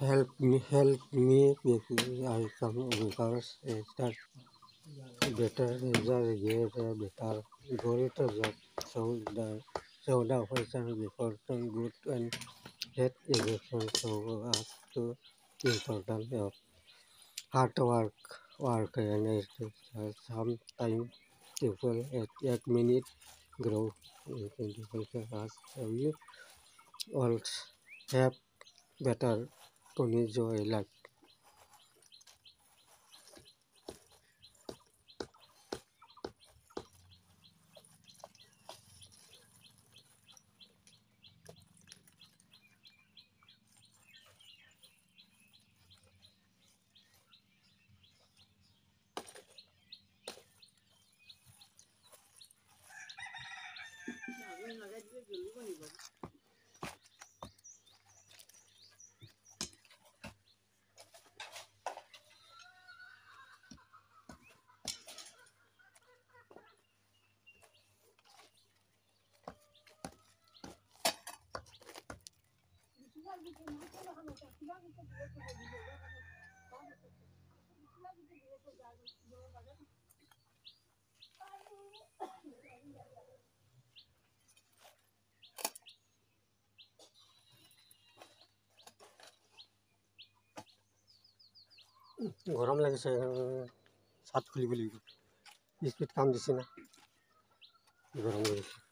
help me I come because that better result get a better greater job. So the question before good and head erection so as to important of hard work and sometimes people at 8 minutes grow in people as you all have better to enjoy life. গৰম লাগিছে ছাদ খুলিব লাগিব speed কাম দিছে না গৰম লাগিছে